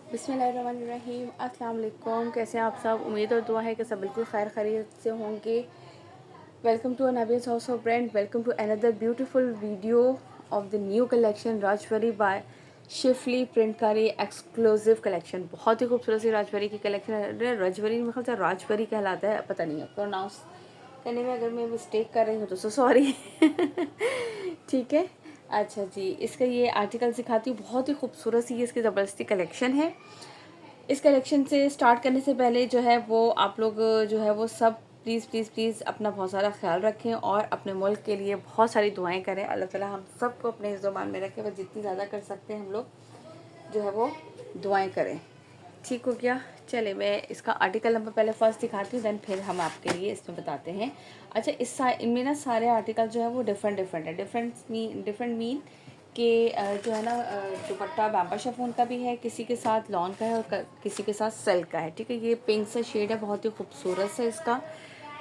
बिस्मिल्लाहिर्रहमानिर्रहीम। अस्सलाम वालेकुम। कैसे हैं आप सब? उम्मीद और दुआ है कि सब बिल्कुल खैर खैरियत से होंगे। वेलकम टू अनबियस house of brand. Welcome to another beautiful video of the new collection Rajwari by schiffli प्रिंटकारी एक्सक्लूसिव कलेक्शन। बहुत ही खूबसूरत सी राजवरी की कलेक्शन है। राजवरी में ख्याल से राजवरी कहलाता है, पता नहीं है प्रोनाउंस करने में अगर मैं मिस्टेक कर रही हूँ तो सॉरी। ठीक है, अच्छा जी, इसका ये आर्टिकल सिखाती हूँ। बहुत ही खूबसूरत सी इसकी ज़बरदस्ती कलेक्शन है। इस कलेक्शन से स्टार्ट करने से पहले जो है वो आप लोग जो है वो सब प्लीज़ अपना बहुत सारा ख्याल रखें और अपने मुल्क के लिए बहुत सारी दुआएं करें। अल्लाह ताला हम सबको अपने इस ज़ुबान में रखे, बस जितनी ज़्यादा कर सकते हैं हम लोग जो है वो दुआएं करें। ठीक हो गया? चले मैं इसका आर्टिकल नंबर पहले फर्स्ट दिखाती हूँ, देन फिर हम आपके लिए इसमें बताते हैं। अच्छा, इनमें ना सारे आर्टिकल जो है वो डिफरेंट है। डिफरेंट मीन कि जो है ना दुपट्टा बाम्बा शिफॉन का भी है, किसी के साथ लॉन का है और किसी के साथ सिल्क का है। ठीक है, ये पिंक सा शेड है, बहुत ही खूबसूरत है इसका।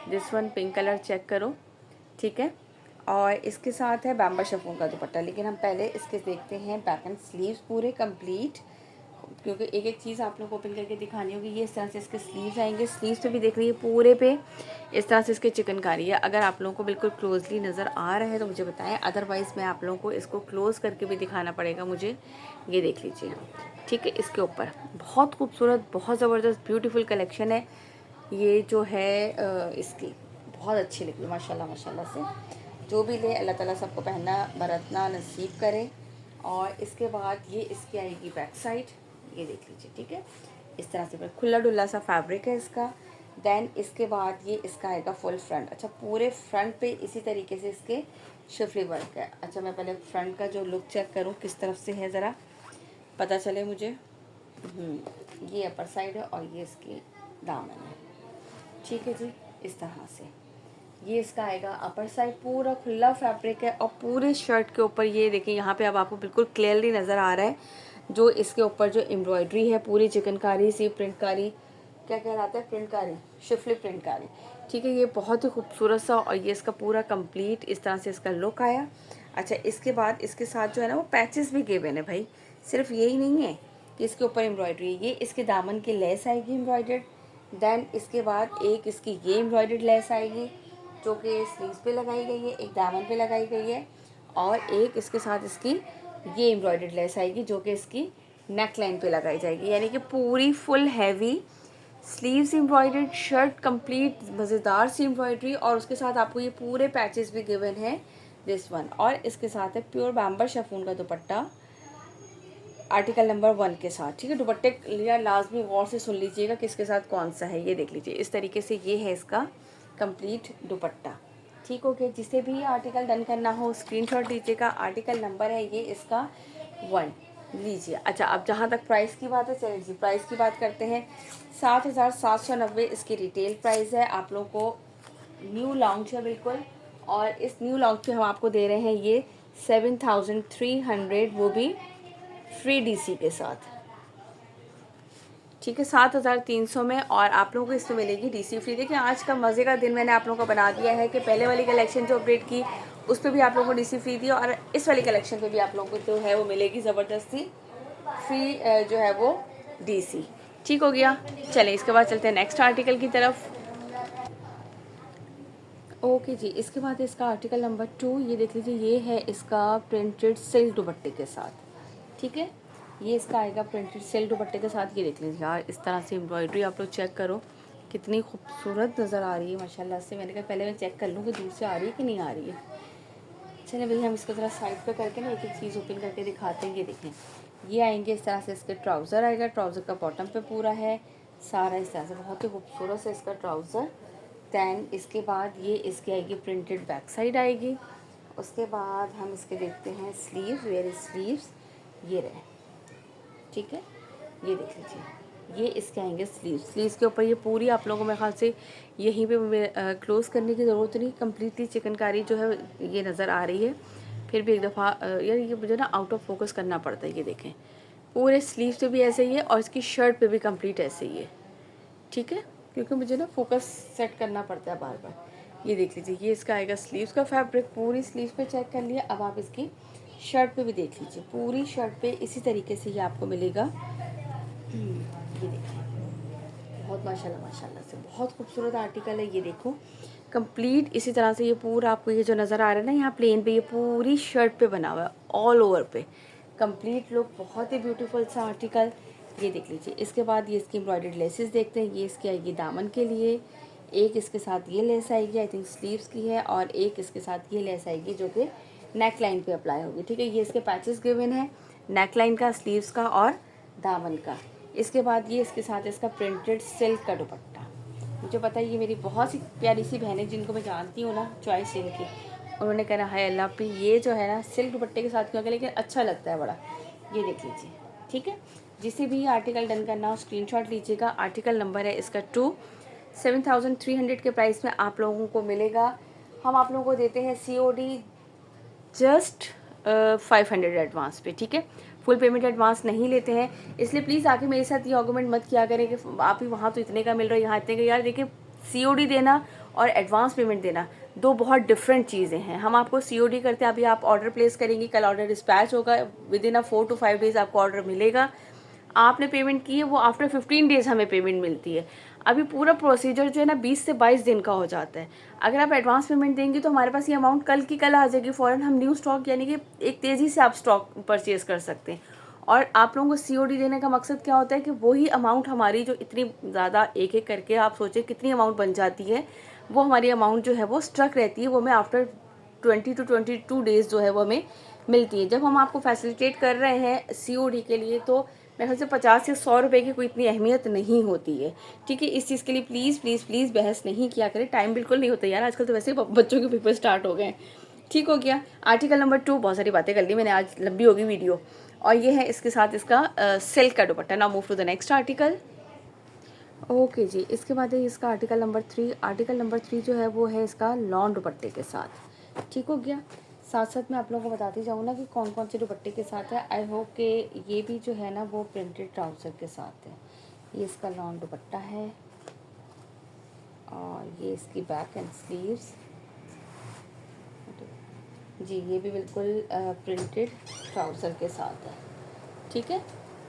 This one pink colour check करो। ठीक है, और इसके साथ है बाम्बा शिफॉन का दुपट्टा। लेकिन हम पहले इसके देखते हैं बैक एंड स्लीव्स पूरे कंप्लीट, क्योंकि एक एक चीज़ आप लोग को ओपन करके दिखानी होगी। ये इस तरह से इसके स्लीव्स आएंगे। स्लीव्स पे भी देख रही है पूरे पे इस तरह से इसके चिकनकारी है। अगर आप लोगों को बिल्कुल क्लोजली नज़र आ रहा है तो मुझे बताएं, अदरवाइज़ मैं आप लोगों को इसको क्लोज़ करके भी दिखाना पड़ेगा मुझे। ये देख लीजिए। ठीक है, इसके ऊपर बहुत खूबसूरत, बहुत ज़बरदस्त ब्यूटीफुल कलेक्शन है। ये जो है इसकी बहुत अच्छी लगी माशाल्लाह माशाल्लाह से। जो भी ले अल्लाह ताला सबको पहनना बरतना नसीब करे। और इसके बाद ये इसकी आएगी बैक साइड, ये देख लीजिए। ठीक है, इस तरह से खुला डुल्ला सा फैब्रिक है इसका। देन इसके बाद ये इसका आएगा फुल फ्रंट। अच्छा, पूरे फ्रंट पे इसी तरीके से इसके शिफली वर्क है। अच्छा, मैं पहले फ्रंट का जो लुक चेक करूँ किस तरफ से है, ज़रा पता चले मुझे। ये अपर साइड है और ये इसकी दामन है। ठीक है जी, इस तरह से ये इसका आएगा अपर साइड। पूरा खुला फैब्रिक है और पूरे शर्ट के ऊपर ये देखिए, यहाँ पे अब आपको बिल्कुल क्लियरली नज़र आ रहा है जो इसके ऊपर जो एम्ब्रॉयडरी है पूरी चिकनकारी सी प्रिंटकारी, क्या कहलाता है, प्रिंटकारी, शिफली प्रिंटकारी। ठीक है, ये बहुत ही खूबसूरत सा और ये इसका पूरा कंप्लीट इस तरह से इसका लुक आया। अच्छा, इसके बाद इसके साथ जो है ना वो पैचेस भी गिवन है भाई। सिर्फ यही नहीं है कि इसके ऊपर एम्ब्रॉयडरी, ये इसके दामन की लेस आएगी एम्ब्रॉयडर्ड। देन इसके बाद एक इसकी ये एम्ब्रॉयडर्ड लेस आएगी जो कि स्लीव्स पे लगाई गई है, एक दामन पे लगाई गई है, और एक इसके साथ इसकी ये एम्ब्रॉयडर्ड लेस आएगी जो कि इसकी नेक लाइन पे लगाई जाएगी। यानी कि पूरी full heavy sleeves embroidered shirt, complete मज़ेदार सी एम्ब्रॉयडरी, और उसके साथ आपको ये पूरे पैचेस भी गिवन है दिस वन। और इसके साथ है प्योर बाम्बर शिफॉन का दुपट्टा आर्टिकल नंबर 1 के साथ। ठीक है, दुपट्टे लिया लाजमी गौर से सुन लीजिएगा किसके साथ कौन सा है। ये देख लीजिए, इस तरीके से ये है इसका कंप्लीट दुपट्टा। ठीक हो गया, जिसे भी आर्टिकल डन करना हो स्क्रीनशॉट लीजिएगा। आर्टिकल नंबर है ये इसका 1 लीजिए। अच्छा, अब जहाँ तक प्राइस की बात है, चलिए जी प्राइस की बात करते हैं। 7,790 इसकी रिटेल प्राइस है। आप लोगों को न्यू लॉन्च है बिल्कुल, और इस न्यू लॉन्च पे हम आपको दे रहे हैं ये 7,300, वो भी फ्री डीसी के साथ। ठीक है, 7,300 में, और आप लोगों को इसमें मिलेगी डीसी फ्री। देखिए, आज का मज़े का दिन मैंने आप लोगों को बना दिया है कि पहले वाली कलेक्शन जो अपडेट की उस पर भी आप लोगों को डीसी फ्री दी, और इस वाली कलेक्शन पे भी आप लोगों को जो है वो मिलेगी ज़बरदस्ती फ्री जो है वो डीसी। ठीक हो गया, चलें इसके बाद चलते हैं नेक्स्ट आर्टिकल की तरफ। ओके जी, इसके बाद इसका आर्टिकल नंबर 2, ये देख लीजिए। ये है इसका प्रिंटेड सिल्क दुपट्टे के साथ। ठीक है, ये इसका आएगा प्रिंटेड सिल्क दुपट्टे के साथ। ये देख लीजिए यार, इस तरह से एम्ब्रॉयडरी आप लोग चेक करो कितनी खूबसूरत नज़र आ रही है माशाल्लाह से। मैंने कहा पहले मैं चेक कर लूँ कि दूर से आ रही है कि नहीं आ रही है। चलिए भैया, हम इसको ज़रा साइड पे करके ना एक एक चीज़ ओपन करके दिखाते हैं। ये देखें, ये आएंगे इस तरह से इसके ट्राउज़र आएगा। ट्राउज़र का बॉटम पे पूरा है सारा इस तरह से, बहुत ही खूबसूरत से इसका ट्राउज़र। दैन इसके बाद ये इसकी आएगी प्रिंटेड बैक साइड आएगी। उसके बाद हम इसके देखते हैं स्लीव्स, वेयर स्लीव्स ये रहे। ठीक है, ये देख लीजिए, ये इसके आएंगे स्लीव्स के ऊपर। ये पूरी आप लोगों को मेरे ख्याल से यहीं पे क्लोज़ करने की ज़रूरत नहीं, कम्प्लीटली चिकनकारी जो है ये नज़र आ रही है। फिर भी एक दफ़ा यार ये मुझे ना आउट ऑफ फोकस करना पड़ता है। ये देखें, पूरे स्लीव्स पे भी ऐसे ही है और इसकी शर्ट पे भी कंप्लीट ऐसे ही है। ठीक है, क्योंकि मुझे ना फोकस सेट करना पड़ता है बार बार। ये देख लीजिए, ये इसका आएगा स्लीव्स का फैब्रिक। पूरी स्लीव्स पे चेक कर लिया, अब आप इसकी शर्ट पे भी देख लीजिए। पूरी शर्ट पे इसी तरीके से ये आपको मिलेगा ये देखिए, बहुत माशाल्लाह माशाल्लाह से बहुत खूबसूरत आर्टिकल है। ये देखो कंप्लीट इसी तरह से ये पूरा आपको ये जो नज़र आ रहा है ना यहाँ प्लेन पे, ये पूरी शर्ट पे बना हुआ है ऑल ओवर पे कंप्लीट लुक, बहुत ही ब्यूटीफुल सा आर्टिकल। ये देख लीजिए। इसके बाद ये इसकी एम्ब्रॉयडर्ड लेसेस देखते हैं। ये इसकी आएगी दामन के लिए, एक इसके साथ ये लेस आएगी, आई थिंक स्लीव्स की है, और एक इसके साथ ये लेस आएगी जो कि नेक लाइन पर अप्लाई होगी। ठीक है, ये इसके पैचेस गिवन है नेक लाइन का, स्लीव्स का और दामन का। इसके बाद ये इसके साथ इसका प्रिंटेड सिल्क का दुपट्टा। मुझे पता है ये मेरी बहुत सी प्यारी सी बहनें जिनको मैं जानती हूँ ना चॉइस इनकी, उन्होंने कहना है अल्लाह पे ये जो है ना सिल्क दुपट्टे के साथ क्यों, लेकिन अच्छा लगता है बड़ा। ये देख लीजिए। ठीक है, जिसे भी आर्टिकल डन करना हो स्क्रीनशॉट लीजिएगा। आर्टिकल नंबर है इसका 2, 7300 के प्राइस में आप लोगों को मिलेगा। हम आप लोगों को देते हैं COD जस्ट 500 एडवांस पे। ठीक है, फुल पेमेंट एडवांस नहीं लेते हैं, इसलिए प्लीज़ आके मेरे साथ ये आर्गूमेंट मत किया करें कि आप ही वहाँ तो इतने का मिल रहा है यहाँ इतने का। यार देखिए, COD देना और एडवांस पेमेंट देना दो बहुत डिफरेंट चीज़ें हैं। हम आपको COD करते हैं, अभी आप ऑर्डर प्लेस करेंगी, कल ऑर्डर डिस्पैच होगा, विद इन 4 to 5 डेज़ आपको ऑर्डर मिलेगा। आपने पेमेंट की है वो आफ्टर 15 डेज़ हमें पेमेंट मिलती है। अभी पूरा प्रोसीजर जो है ना 20 से 22 दिन का हो जाता है। अगर आप एडवांस पेमेंट देंगी तो हमारे पास ये अमाउंट कल की कल आ जाएगी फ़ौरन। हम न्यू स्टॉक यानी कि एक तेज़ी से आप स्टॉक परचेज़ कर सकते हैं। और आप लोगों को COD देने का मकसद क्या होता है कि वही अमाउंट हमारी जो इतनी ज़्यादा एक एक करके आप सोचें कितनी अमाउंट बन जाती है, वो हमारी अमाउंट जो है वो स्ट्रक रहती है, वो हमें आफ्टर 20 to 22 डेज़ जो है वो हमें मिलती है। जब हम आपको फैसिलिटेट कर रहे हैं COD के लिए तो मेरे ख्याल से 50 या 100 रुपये की कोई इतनी अहमियत नहीं होती है। ठीक है, इस चीज़ के लिए प्लीज़ प्लीज़ प्लीज़ बहस नहीं किया करें, टाइम बिल्कुल नहीं होता यार, आजकल तो वैसे ही बच्चों के पेपर स्टार्ट हो गए। ठीक हो गया। आर्टिकल नंबर 2, बहुत सारी बातें कर ली मैंने आज, लंबी होगी वीडियो। और ये है इसके साथ इसका सिल्क का दुपट्टा। Now move to the next article. Okay ji, इसके बाद है इसका आर्टिकल नंबर 3। आर्टिकल नंबर 3 जो है वो है इसका लॉन दुपट्टे के साथ। ठीक हो गया। साथ साथ मैं आप लोगों को बताती जाऊँ ना कि कौन कौन से दुपट्टे के साथ है। आई होप कि ये भी जो है ना वो प्रिंटेड ट्राउज़र के साथ है। ये इसका लॉन दुपट्टा है और ये इसकी बैक एंड स्लीव्स जी, ये भी बिल्कुल प्रिंटेड ट्राउज़र के साथ है। ठीक है,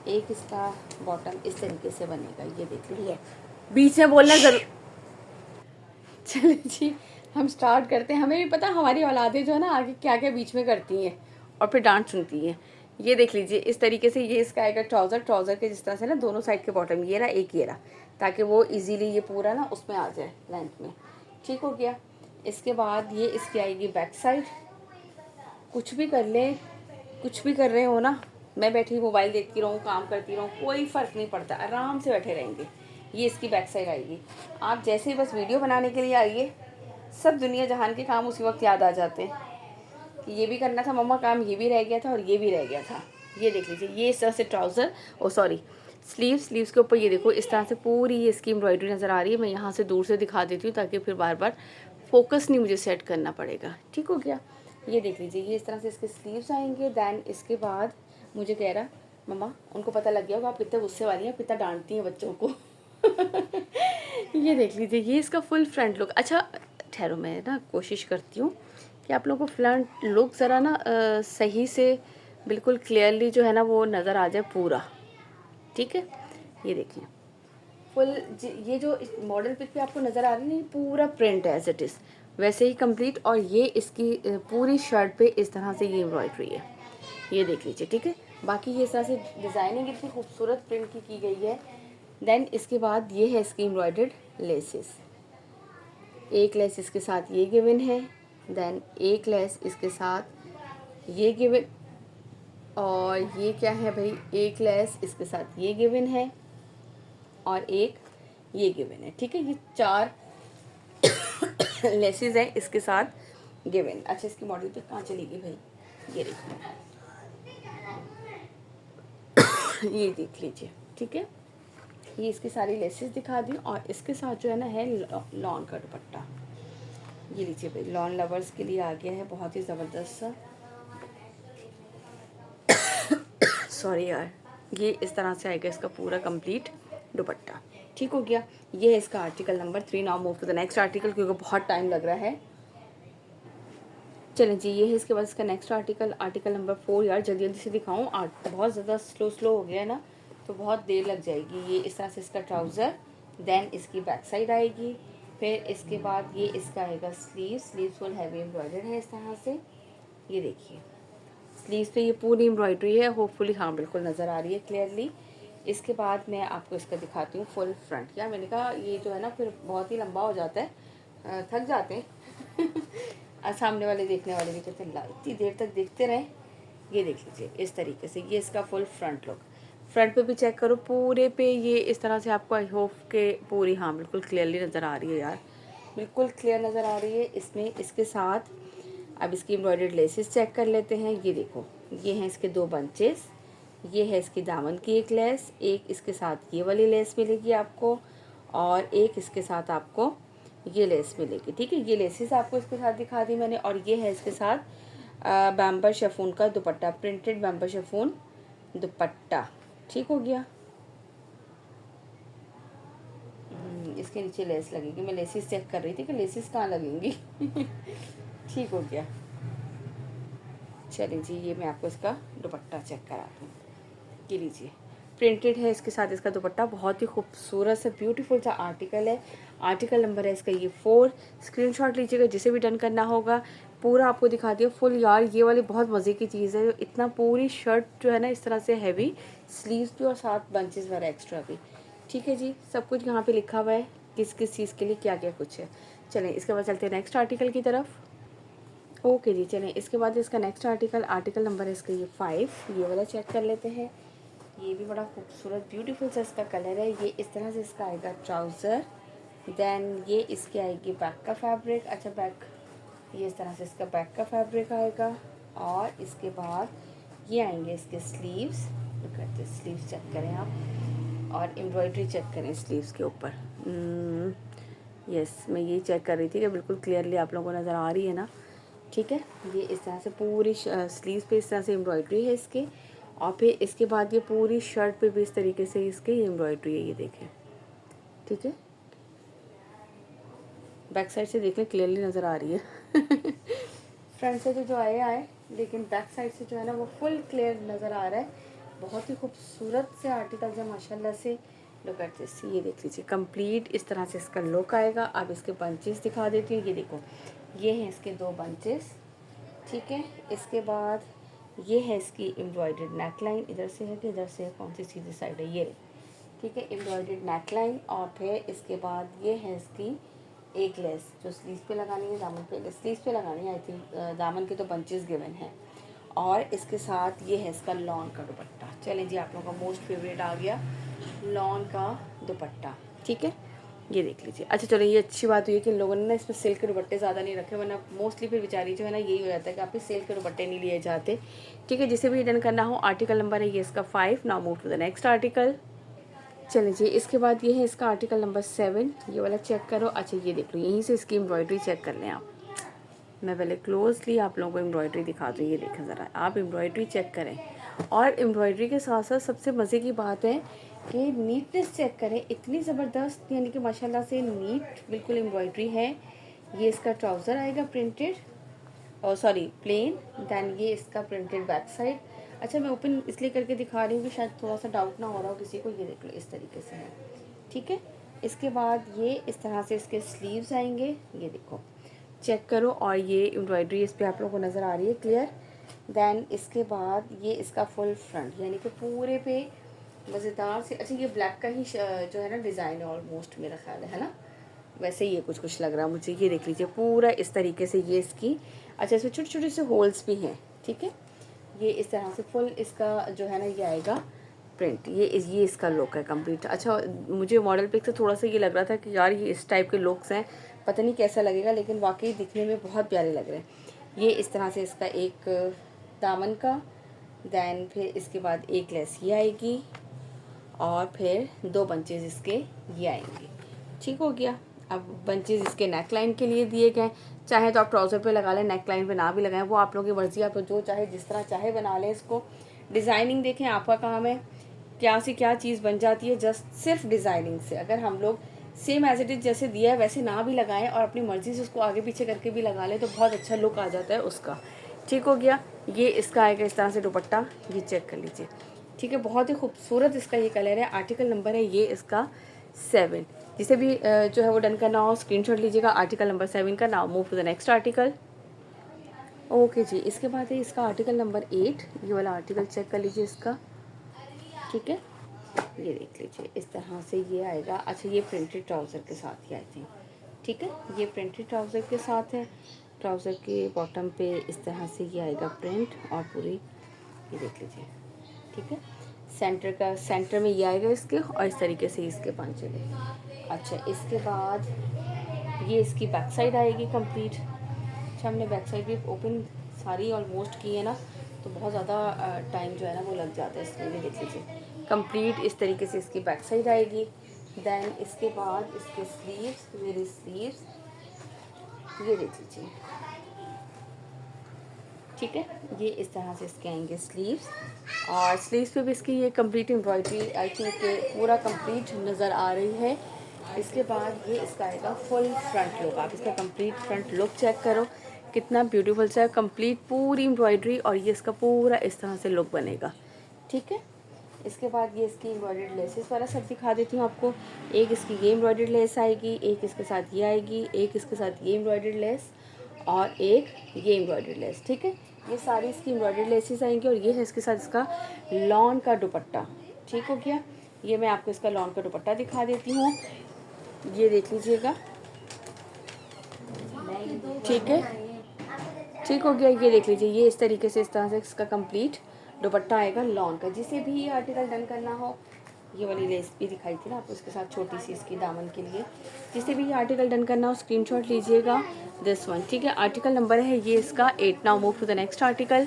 एक इसका बॉटम इस तरीके से बनेगा। ये देख लीजिए, बीच में बोलना ज़रूर। चलिए जी, हम स्टार्ट करते हैं। हमें भी पता हमारी औलादें जो है ना आगे क्या क्या बीच में करती हैं और फिर डांट सुनती हैं। ये देख लीजिए, इस तरीके से ये इसका आएगा ट्राउज़र। ट्राउज़र के जिस तरह से ना दोनों साइड के बॉटम ये रहा, एक ये रहा, ताकि वो इजीली ये पूरा ना उसमें आ जाए लेंथ में। ठीक हो गया। इसके बाद ये इसकी आएगी बैक साइड। कुछ भी कर लें, कुछ भी कर रहे हो ना, मैं बैठी मोबाइल देखती रहूँ, काम करती रहूँ, कोई फ़र्क नहीं पड़ता, आराम से बैठे रहेंगे। ये इसकी बैक साइड आएगी। आप जैसे ही बस वीडियो बनाने के लिए आइए, सब दुनिया जहान के काम उसी वक्त याद आ जाते हैं कि ये भी करना था मम्मा काम, ये भी रह गया था और ये भी रह गया था। ये देख लीजिए, ये इस तरह से ट्राउज़र स्लीव्स के ऊपर ये देखो इस तरह से पूरी इसकी एम्ब्रॉयडरी नज़र आ रही है। मैं यहाँ से दूर से दिखा देती हूँ ताकि फिर बार बार फोकस नहीं मुझे सेट करना पड़ेगा। ठीक हो गया। ये देख लीजिए, ये इस तरह से इसके स्लीव्स आएंगे। दैन इसके बाद मुझे कह रहा मम्मा, उनको पता लग गया होगा आप कितने गुस्से वाली हैं, कितना डांटती हैं बच्चों को। ये देख लीजिए, ये इसका फुल फ्रंट लुक। अच्छा ठहरो, मैं ना कोशिश करती हूँ कि आप लोगों को फ्रंट लुक ज़रा ना सही से बिल्कुल क्लियरली जो है ना वो नज़र आ जाए पूरा। ठीक है, ये देखिए फुल, ये जो मॉडल पिक पे आपको नज़र आ रही है पूरा प्रिंट है एज इट इज़ वैसे ही कंप्लीट। और ये इसकी पूरी शर्ट पे इस तरह से ये एम्ब्रॉयडरी है। ये देख लीजिए। ठीक है, बाकी ये इस तरह से डिज़ाइनिंग इतनी खूबसूरत प्रिंट की गई है। देन इसके बाद ये है इसकी एम्ब्रॉयडर्ड लेसेस। एक लेस इसके साथ ये गिवन है, देन एक लेस इसके साथ ये गिवन, और ये क्या है भाई, एक लेस इसके साथ ये गिवन है और एक ये गिवन है। ठीक है, ये 4 लेसेस हैं इसके साथ गिवन। अच्छा, इसकी मॉडल पे कहाँ चली गई भाई, ये देखिए। ये देख लीजिए। ठीक है, ये इसकी सारी लेसेस दिखा दी और इसके साथ जो है ना है लॉन का दुपट्टा। ये लीजिए भाई, लॉन लवर्स के लिए आ गया है बहुत ही ज़बरदस्त सा। सॉरी यार, ये इस तरह से आएगा इसका पूरा कंप्लीट दुपट्टा। ठीक हो गया। ये है इसका article number 3। Now move to the next article, क्योंकि बहुत टाइम लग रहा है। चलें जी, ये है इसके बाद इसका नेक्स्ट आर्टिकल, आर्टिकल नंबर 4। यार जल्दी जल्दी से दिखाऊँ, बहुत ज़्यादा स्लो हो गया है ना, तो बहुत देर लग जाएगी। ये इस तरह से इसका ट्राउज़र, देन इसकी बैक साइड आएगी, फिर इसके बाद ये इसका आएगा स्लीव फुल हैवी एम्ब्रॉयडर्ड है इस तरह से। ये देखिए स्लीव्स पे ये पूरी एम्ब्रॉयडरी है, होपफुली हाँ बिल्कुल नज़र आ रही है क्लियरली। इसके बाद मैं आपको इसका दिखाती हूँ फुल फ्रंट। यार मैंने कहा ये जो है ना फिर बहुत ही लंबा हो जाता है, थक जाते हैं और सामने वाले देखने वाले भी कहते हैं इतनी देर तक देखते रहें। ये देख लीजिए इस तरीके से ये इसका फुल फ्रंट लुक। फ्रंट पे भी चेक करो, पूरे पे ये इस तरह से आपको आई होप के पूरी हाँ बिल्कुल क्लियरली नज़र आ रही है यार, बिल्कुल क्लियर नज़र आ रही है। इसमें इसके साथ अब इसकी एम्ब्रॉयडर्ड लेसेस चेक कर लेते हैं। ये देखो ये हैं इसके 2 बंचेस, ये है इसकी दामन की एक लेस, एक इसके साथ ये वाली लेस मिलेगी आपको, और एक इसके साथ आपको ये लेस मिलेगी। ठीक है, ये लेसेस आपको इसके साथ दिखा दी मैंने। और ये है इसके साथ बैम्बर शिफॉन का दुपट्टा, प्रिंटेड बैम्बर शिफॉन दुपट्टा। ठीक हो गया। इसके नीचे लेस लगेगी, मैं लेसेस चेक कर रही थी कि लेसेस कहाँ लगेंगी ठीक हो गया। चलिए जी ये मैं आपको इसका दुपट्टा चेक कराती हूँ। ये लीजिए प्रिंटेड है इसके साथ इसका दुपट्टा, बहुत ही खूबसूरत सा ब्यूटीफुल सा आर्टिकल है। आर्टिकल नंबर है इसका ये 4। स्क्रीनशॉट लीजिएगा, जिसे भी डन करना होगा। पूरा आपको दिखा दिया फुल। यार ये वाली बहुत मज़े की चीज़ है, इतना पूरी शर्ट जो है ना इस तरह से हैवी स्लीव्स भी और साथ बंचेस वाला एक्स्ट्रा भी। ठीक है जी, सब कुछ यहाँ पे लिखा हुआ है किस किस चीज़ के लिए क्या क्या कुछ है। चलें इसके बाद चलते हैं नेक्स्ट आर्टिकल की तरफ। ओके जी चलें इसके बाद इसका नेक्स्ट आर्टिकल नंबर है इसका ये 5। ये वाला चेक कर लेते हैं। ये भी बड़ा खूबसूरत ब्यूटीफुल सा इसका कलर है। ये इस तरह से इसका आएगा ट्राउज़र, देन ये इसकी आएगी बैक का फैब्रिक। अच्छा बैक ये इस तरह से इसका बैक का फैब्रिक आएगा, और इसके बाद ये आएंगे इसके स्लीव्स। करते स्लीव्स चेक करें आप, और एम्ब्रॉयडरी चेक करें स्लीव्स के ऊपर। यस मैं ये चेक कर रही थी कि बिल्कुल क्लियरली आप लोगों को नज़र आ रही है ना। ठीक है, ये इस तरह से पूरी स्लीव्स पे इस तरह से एम्ब्रॉयडरी है इसके, और फिर इसके बाद ये पूरी शर्ट पे भी इस तरीके से इसकी एम्ब्रॉयडरी है, ये देखें। ठीक है, बैक साइड से देख लें क्लियरली नज़र आ रही है फ्रंट से तो जो आए लेकिन बैक साइड से जो है ना वो फुल क्लियर नज़र आ रहा है। बहुत ही खूबसूरत से आर्टिकल है माशाल्लाह से। लुक एट दिस, ये देख लीजिए कंप्लीट इस तरह से इसका लुक आएगा। अब इसके बंचेस दिखा देती हूँ। ये देखो ये हैं इसके 2 बंचेस। ठीक है, इसके बाद ये है इसकी एम्ब्रॉयडर्ड नेकलाइन, इधर से है कि इधर से है, कौन सी सीधी साइड है ये। ठीक है, एम्ब्रॉयडर्ड नेकलाइन, और फिर इसके बाद ये है इसकी एक लेस जो स्लीव पे लगानी है, दामन पे स्लीव पे लगानी है। आई थिंक दामन के तो बंचेस गिवन हैं, और इसके साथ ये है इसका लॉन का दुपट्टा। चलें जी आप लोगों का मोस्ट फेवरेट आ गया लॉन का दुपट्टा। ठीक है, ये देख लीजिए। अच्छा चलो ये अच्छी बात हुई है कि इन लोगों ने ना इसमें सिल्क के दुपट्टे ज़्यादा नहीं रखे, वरना मोस्टली फिर बेचारी जो है ना यही हो जाता है कि आप सिल्क के दुपट्टे नहीं लिए जाते। ठीक है, जिसे भी डन करना हो। आर्टिकल नंबर है ये इसका 5। Now move to the next article. चलिए जी इसके बाद ये है इसका आर्टिकल नंबर 7। ये वाला चेक करो। अच्छा ये देख लो, यहीं से इसकी एम्ब्रॉयडरी चेक कर लें आप। मैं पहले क्लोजली आप लोगों को एम्ब्रॉयडरी दिखा दूँ। ये देखें ज़रा, आप एम्ब्रॉयडरी चेक करें, और एम्ब्रॉयडरी के साथ साथ सबसे मज़े की बात है कि नीटनेस चेक करें, इतनी ज़बरदस्त, यानी कि माशाल्लाह से नीट बिल्कुल एम्ब्रॉयडरी है। ये इसका ट्राउज़र आएगा प्रिंटेड, और सॉरी प्लेन, दैन ये इसका प्रिंटेड बैक साइड। अच्छा मैं ओपन इसलिए करके दिखा रही हूँ कि शायद थोड़ा सा डाउट ना हो रहा हो किसी को। ये देख लो इस तरीके से है। ठीक है, इसके बाद ये इस तरह से इसके स्लीव्स आएंगे, ये देखो चेक करो, और ये एम्ब्रॉयडरी इस पर आप लोगों को नज़र आ रही है क्लियर। दैन इसके बाद ये इसका फुल फ्रंट, यानी कि पूरे पे मज़ेदार से। अच्छा ये ब्लैक का ही जो है ना डिज़ाइन है ऑलमोस्ट, मेरा ख्याल है ना, वैसे ये कुछ लग रहा है मुझे। ये देख लीजिए पूरा इस तरीके से ये इसकी। अच्छा इसमें छोटे छोटे से होल्स भी हैं। ठीक है, ये इस तरह से फुल इसका जो है ना ये आएगा प्रिंट। ये इसका लुक है कंप्लीट। अच्छा मुझे मॉडल पिक से थोड़ा सा ये लग रहा था कि यार ये इस टाइप के लुक्स हैं, पता नहीं कैसा लगेगा, लेकिन वाकई दिखने में बहुत प्यारे लग रहे हैं। ये इस तरह से इसका एक दामन का, दैन फिर इसके बाद एक लेस ये आएगी, और फिर 2 बंचेज इसके ये आएंगे। ठीक हो गया। अब बंचेज इसके नेक लाइन के लिए दिए गए, चाहे तो आप ट्राउज़र पे लगा लें, नेक लाइन पे ना भी लगाएं, वो आप लोगों की मर्ज़ी। आप जो चाहे जिस तरह चाहे बना लें इसको। डिज़ाइनिंग देखें आपका काम है, क्या से क्या चीज़ बन जाती है जस्ट सिर्फ डिज़ाइनिंग से। अगर हम लोग सेम एज इट इज़ जैसे दिया है वैसे ना भी लगाएं, और अपनी मर्ज़ी से उसको आगे पीछे करके भी लगा लें, तो बहुत अच्छा लुक आ जाता है उसका। ठीक हो गया। ये इसका आएगा इस तरह से दुपट्टा, ये चेक कर लीजिए। ठीक है, बहुत ही खूबसूरत इसका ये कलर है। आर्टिकल नंबर है ये इसका 7। जिसे भी जो है वो डन करना हो स्क्रीनशॉट लीजिएगा आर्टिकल नंबर 7 का। Now move to the next article. Okay ji, इसके बाद है इसका आर्टिकल नंबर 8। ये वाला आर्टिकल चेक कर लीजिए इसका। ठीक है, ये देख लीजिए इस तरह से ये आएगा। अच्छा, ये प्रिंटेड ट्राउज़र के साथ ही आई थिंक। ठीक है, ये प्रिंटेड ट्राउज़र के साथ है। ट्राउज़र के बॉटम पे इस तरह से ये आएगा प्रिंट और पूरी, ये देख लीजिए। ठीक है, सेंटर में ये आएगा इसके, और इस तरीके से इसके पंचेंगे। अच्छा, इसके बाद ये इसकी बैक साइड आएगी कंप्लीट। अच्छा, हमने बैक साइड भी ओपन सारी ऑलमोस्ट की है ना, तो बहुत ज़्यादा टाइम जो है ना वो लग जाता है इसमें। भी देख लीजिए कंप्लीट इस तरीके से इसकी बैक साइड आएगी। देन इसके बाद इसके स्लीव्स, मेरी स्लीव्स ये देख लीजिए। ठीक है, ये इस तरह से इसके आएंगे स्लीव्स, और स्लीव्स पे भी इसकी ये कंप्लीट एम्ब्रॉयडरी आई थिंक पूरा कंप्लीट नज़र आ रही है। इसके बाद ये इसका आएगा फुल फ्रंट लुक। आप इसका कंप्लीट फ्रंट लुक चेक करो कितना ब्यूटीफुल सा है, कंप्लीट पूरी एम्ब्रॉयडरी, और ये इसका पूरा इस तरह से लुक बनेगा। ठीक है, इसके बाद ये इसकी एम्ब्रॉयडर्ड लेसेस वाला सब दिखा देती हूँ आपको। एक इसकी ये एम्ब्रॉयडर्ड लेस आएगी, एक इसके साथ ये आएगी, एक इसके साथ ये एम्ब्रॉयडर्ड लेस, और एक ये एम्ब्रॉयडर्ड लेस। ठीक है, ये सारी इसकी एम्ब्रॉयडर्ड लेसेस आएंगी, और ये है इसके साथ इसका लॉन का दुपट्टा। ठीक हो गया, ये मैं आपको इसका लॉन का दुपट्टा दिखा देती हूँ। ये देख लीजिएगा। ठीक है, ठीक हो गया, ये देख लीजिए। ये इस तरीके से इस तरह से इसका कंप्लीट दुपट्टा आएगा लॉन का। जिसे भी ये आर्टिकल डन करना हो, ये वाली लेस भी दिखाई थी ना आपको इसके साथ छोटी सी इसकी दामन के लिए। जिसे भी ये आर्टिकल डन करना हो स्क्रीनशॉट लीजिएगा दिस वन। ठीक है, आर्टिकल नंबर है ये इसका 8। Now move to the next article.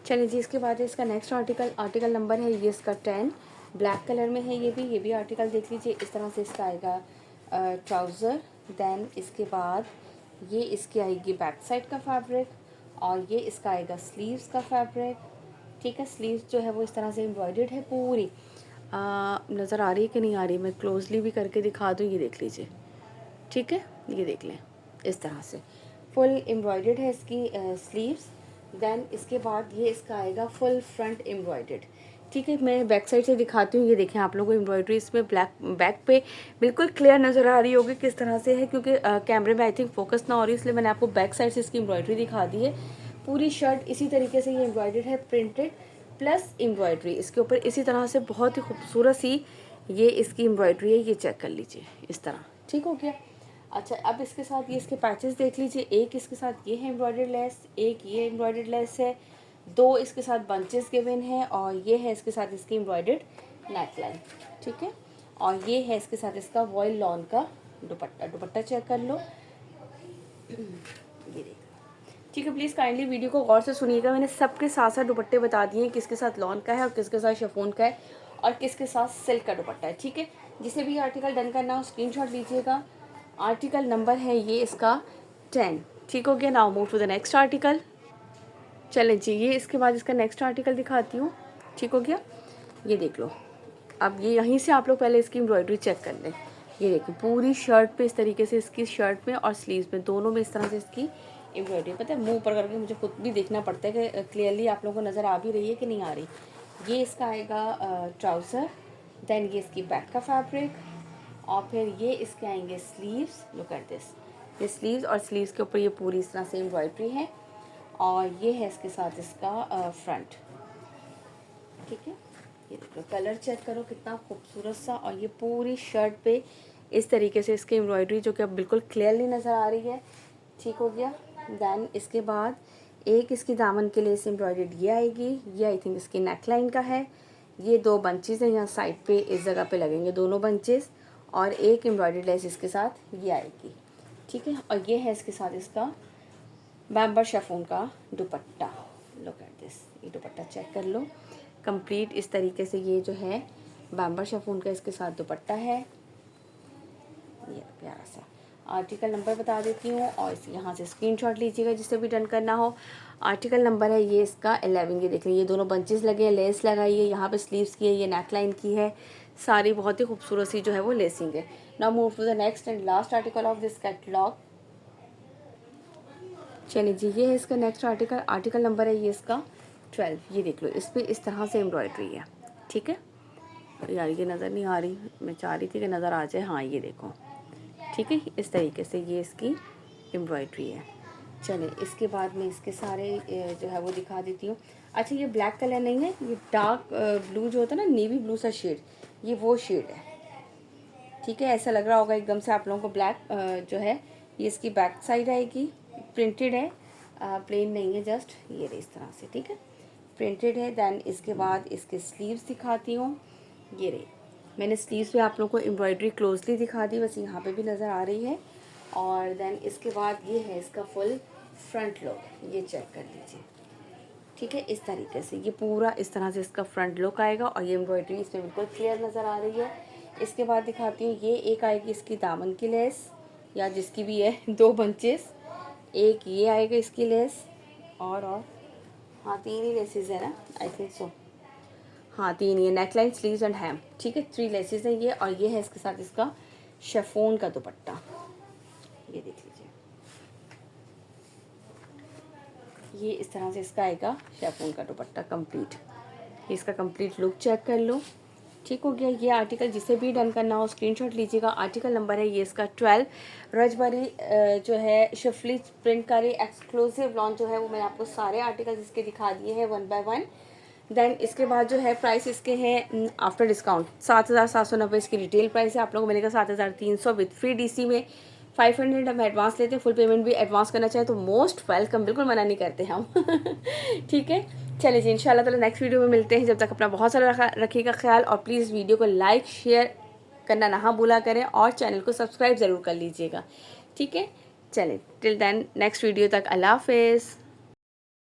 चलिए जी, इसके बाद है इसका नेक्स्ट आर्टिकल। आर्टिकल नंबर है ये इसका 10। ब्लैक कलर में है ये भी आर्टिकल देख लीजिए। इस तरह से इसका आएगा ट्राउज़र। देन इसके बाद ये इसकी आएगी बैक साइड का फैब्रिक, और ये इसका आएगा स्लीव्स का फैब्रिक। ठीक है, स्लीव्स जो है वो इस तरह से एम्ब्रॉयडर्ड है पूरी। नज़र आ रही है कि नहीं आ रही, मैं क्लोजली भी करके दिखा दूँ। ये देख लीजिए। ठीक है, ये देख लें इस तरह से फुल एम्ब्रॉयडर्ड है इसकी स्लीव्स। देन इसके बाद ये इसका आएगा फुल फ्रंट एम्ब्रॉयडर्ड। ठीक है, मैं बैक साइड से दिखाती हूँ। ये देखें आप लोगों को एम्ब्रॉयडरी इसमें ब्लैक बैक पे बिल्कुल क्लियर नज़र आ रही होगी किस तरह से है, क्योंकि कैमरे में आई थिंक फोकस ना हो रही, इसलिए मैंने आपको बैक साइड से इसकी एम्ब्रॉयडरी दिखा दी है। पूरी शर्ट इसी तरीके से ये एम्ब्रॉयडर्ड है, प्रिंटेड प्लस एम्ब्रॉयडरी इसके ऊपर इसी तरह से बहुत ही खूबसूरत सी ये इसकी एम्ब्रॉयडरी है। ये चेक कर लीजिए इस तरह। ठीक हो गया। अच्छा, अब इसके साथ ये इसके पैचेस देख लीजिए। एक इसके साथ ये है एम्ब्रॉयडर्ड लेस, एक ये एम्ब्रॉयडर्ड लेस है, दो इसके साथ बंचेस गिवन है, और ये है इसके साथ इसकी एम्ब्रॉयडर्ड नेकलाइन। ठीक है, और ये है इसके साथ इसका वॉयल लॉन का दुपट्टा। दुपट्टा चेक कर लो, ये देखो। ठीक है, प्लीज़ काइंडली वीडियो को गौर से सुनिएगा। मैंने सबके साथ साथ दुपट्टे बता दिए हैं, किसके साथ लॉन का है और किसके साथ शिफॉन का है और किसके साथ सिल्क का दुपट्टा है। ठीक है, जिसे भी आर्टिकल डन करना हो स्क्रीनशॉट लीजिएगा। आर्टिकल नंबर है ये इसका 10। ठीक हो गया। Now move to the next article. चलें जी, ये इसके बाद इसका नेक्स्ट आर्टिकल दिखाती हूँ। ठीक हो गया, ये देख लो। अब ये यहीं से आप लोग पहले इसकी एम्ब्रॉयडरी चेक कर लें। ये देखिए पूरी शर्ट पे इस तरीके से इसकी शर्ट में और स्लीव्स में दोनों में इस तरह से इसकी एम्ब्रॉयडरी। पता है मुंह ऊपर करके मुझे खुद भी देखना पड़ता है कि क्लियरली आप लोगों को नज़र आ भी रही है कि नहीं आ रही। ये इसका आएगा ट्राउज़र। देन ये इसकी बैक का फैब्रिक, और फिर ये इसके आएंगे स्लीव्स। लुक एट दिस, ये स्लीव्स, और स्लीव्स के ऊपर ये पूरी इस तरह से एम्ब्रॉयडरी है, और ये है इसके साथ इसका फ्रंट। ठीक है, ये देखो कलर चेक करो कितना खूबसूरत सा, और ये पूरी शर्ट पे इस तरीके से इसकी एम्ब्रॉयडरी जो कि अब बिल्कुल क्लियरली नज़र आ रही है। ठीक हो गया। देन इसके बाद एक इसकी दामन के लिए इस एम्ब्रॉयडरी ये आएगी। ये आई थिंक इसकी नेकलाइन का है। ये दो बंचेस हैं यहाँ साइड पे, इस जगह पे लगेंगे दोनों बंचेस, और एक एम्ब्रॉयडरी लेस इसके साथ ये आएगी। ठीक है, और ये है इसके साथ इसका बैम्बर शिफॉन का दुपट्टा। लुक एट दिस, ये दुपट्टा चेक कर लो। कंप्लीट इस तरीके से ये जो है बैम्बर शिफॉन का इसके साथ दुपट्टा है। ये प्यारा सा आर्टिकल नंबर बता देती हूँ, और इस यहाँ से स्क्रीनशॉट लीजिएगा जिससे भी डन करना हो। आर्टिकल नंबर है ये इसका 11। ये देख लीजिए ये दोनों बंचेस लगे हैं, लेस लगाई है, यहाँ पे स्लीव्स की है, ये नेकलाइन की है, सारी बहुत ही खूबसूरत सी जो है वो लेसिंग है। Now move to the next and last article of this catalogue. चलिए जी, ये है इसका नेक्स्ट आर्टिकल। आर्टिकल नंबर है ये इसका 12, ये देख लो, इस पर इस तरह से एम्ब्रॉयडरी है। ठीक है यार, ये नज़र नहीं आ रही, मैं चाह रही थी कि नज़र आ जाए। हाँ ये देखो, ठीक है, इस तरीके से ये इसकी एम्ब्रॉयडरी है। चले इसके बाद मैं इसके सारे जो है वो दिखा देती हूँ। अच्छा ये ब्लैक कलर नहीं है, ये डार्क ब्लू जो होता है ना, नेवी ब्लू सा शेड, ये वो शेड है। ठीक है, ऐसा लग रहा होगा एकदम से आप लोगों को ब्लैक जो है। ये इसकी बैक साइड आएगी, प्रिंटेड है, प्लेन नहीं है, जस्ट ये रही इस तरह से। ठीक है, प्रिंटेड है। दैन इसके बाद इसके स्लीव्स दिखाती हूँ। ये रही, मैंने स्लीव्स पे आप लोगों को एम्ब्रॉयडरी क्लोजली दिखा दी, बस यहाँ पे भी नज़र आ रही है। और देन इसके बाद ये है इसका फुल फ्रंट लुक, ये चेक कर लीजिए। ठीक है, इस तरीके से ये पूरा इस तरह से इसका फ्रंट लुक आएगा और ये एम्ब्रॉयडरी इसमें बिल्कुल क्लियर नज़र आ रही है। इसके बाद दिखाती हूँ, ये एक आएगी इसकी दामन की लेस, या जिसकी भी है 2 बंचेस, एक ये आएगा इसकी लेस, और हाँ 3 ही लेसेस है ना, आई थिंक सो, हाँ 3 ये नेकलाइन, स्लीव्स एंड हैम। ठीक है, 3 लेसेस हैं ये, और ये है इसके साथ इसका शिफॉन का दुपट्टा, ये देख लीजिए, ये इस तरह से इसका आएगा शिफॉन का दुपट्टा कंप्लीट। इसका कंप्लीट लुक चेक कर लो। ठीक हो गया, ये आर्टिकल जिसे भी डन करना हो स्क्रीनशॉट लीजिएगा। आर्टिकल नंबर है ये इसका 12। रजबरी जो है शिफली प्रिंट का एक्सक्लूसिव लॉन्च जो है वो मैंने आपको सारे आर्टिकल्स इसके दिखा दिए हैं 1 बाय 1। देन इसके बाद जो है प्राइस इसके हैं आफ्टर डिस्काउंट 7,790 इसकी रिटेल प्राइस है। आप लोगों को मिलेगा 7,300 विद फ्री डीसी में। 500 हम एडवांस लेते हैं, फुल पेमेंट भी एडवांस करना चाहें तो मोस्ट वेलकम, बिल्कुल मना नहीं करते हम। ठीक है, चलिए जी, इंशाल्लाह ताला नेक्स्ट वीडियो में मिलते हैं। जब तक अपना बहुत सारा रखिएगा ख्याल, और प्लीज़ वीडियो को लाइक शेयर करना ना भूला करें, और चैनल को सब्सक्राइब ज़रूर कर लीजिएगा। ठीक है, चलें टिल देन नेक्स्ट वीडियो तक, अल्लाह हाफिज़।